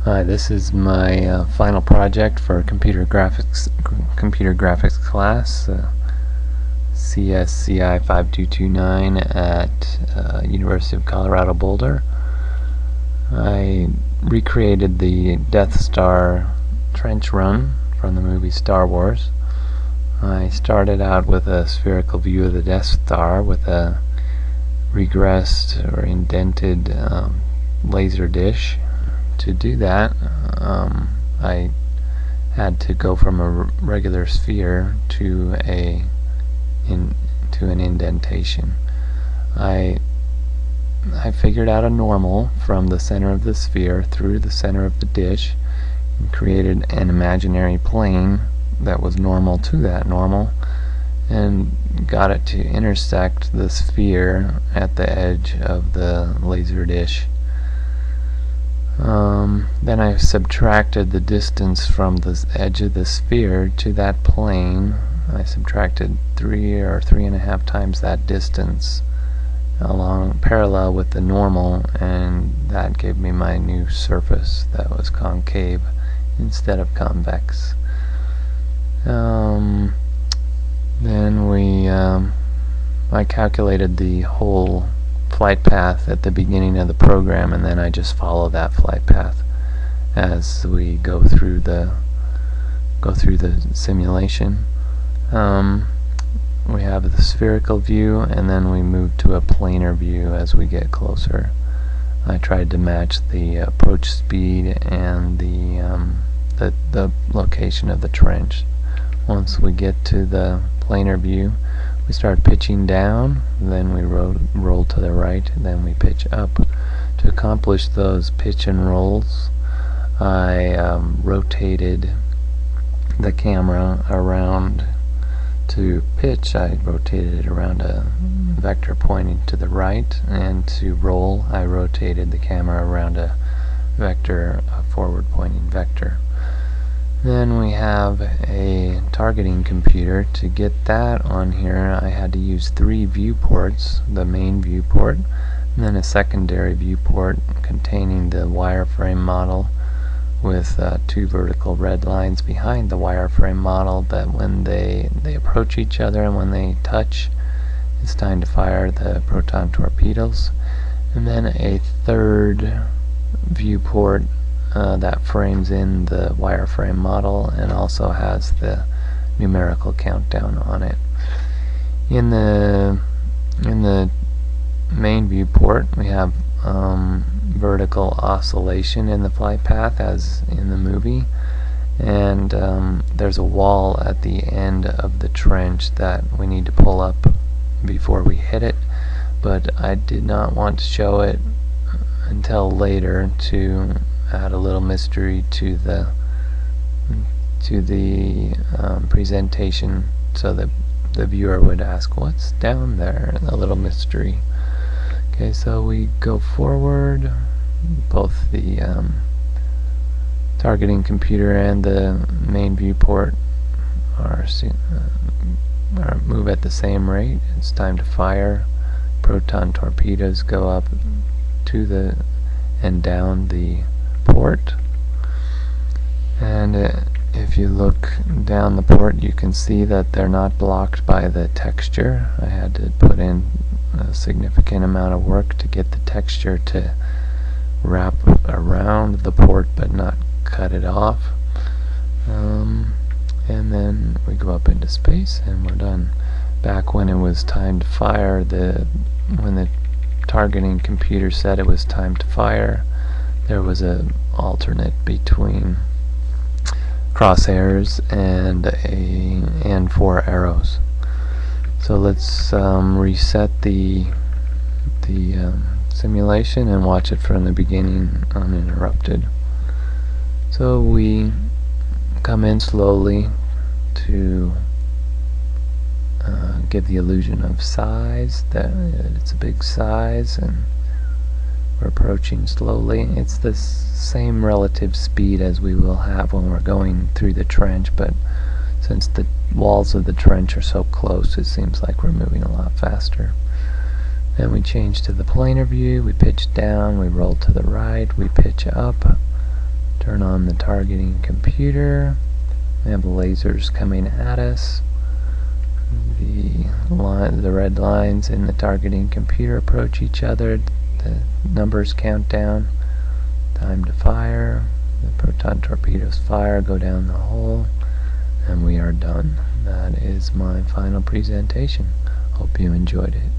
Hi, this is my final project for computer graphics class, CSCI 5229 at University of Colorado Boulder. I recreated the Death Star trench run from the movie Star Wars. I started out with a spherical view of the Death Star with a regressed or indented laser dish. To do that, I had to go from a regular sphere to an indentation. I figured out a normal from the center of the sphere through the center of the dish and created an imaginary plane that was normal to that normal and got it to intersect the sphere at the edge of the laser dish. Then I subtracted the distance from the edge of the sphere to that plane. I subtracted 3 or 3.5 times that distance along parallel with the normal, and that gave me my new surface that was concave instead of convex. Then I calculated the whole flight path at the beginning of the program, and then I just follow that flight path as we go through the simulation. We have the spherical view, and then we move to a planar view as we get closer. I tried to match the approach speed and the location of the trench. Once we get to the planar view, we start pitching down, then we roll to the right, and then we pitch up. To accomplish those pitch and rolls, I rotated the camera around. To pitch, I rotated it around a vector pointing to the right, and to roll, I rotated the camera around a forward pointing vector. Then we have a targeting computer. To get that on here, I had to use 3 viewports: the main viewport, and then a secondary viewport containing the wireframe model with 2 vertical red lines behind the wireframe model that when they approach each other and when they touch, it's time to fire the proton torpedoes. And then a 3rd viewport that frames in the wireframe model and also has the numerical countdown on it. In the main viewport, we have vertical oscillation in the flight path as in the movie, and there's a wall at the end of the trench that we need to pull up before we hit it, but I did not want to show it until later to add a little mystery to the presentation, so that the viewer would ask, what's down there? A little mystery. Okay, so we go forward. Both the targeting computer and the main viewport move at the same rate. It's time to fire. Proton torpedoes go up to and down the port, and if you look down the port, you can see that they're not blocked by the texture. I had to put in a significant amount of work to get the texture to wrap around the port but not cut it off. And then we go up into space and we're done. Back when it was time to fire, when the targeting computer said it was time to fire, there was an alternate between crosshairs and 4 arrows. So let's reset the simulation and watch it from the beginning uninterrupted. So we come in slowly to give the illusion of size, that it's a big size, and we're approaching slowly. It's the same relative speed as we will have when we're going through the trench, but since the walls of the trench are so close, it seems like we're moving a lot faster. Then we change to the planar view, we pitch down, we roll to the right, we pitch up, Turn on the targeting computer. We have lasers coming at us. The red lines in the targeting computer approach each other. The numbers count down. Time to fire. The proton torpedoes fire, go down the hole, and we are done. That is my final presentation. Hope you enjoyed it.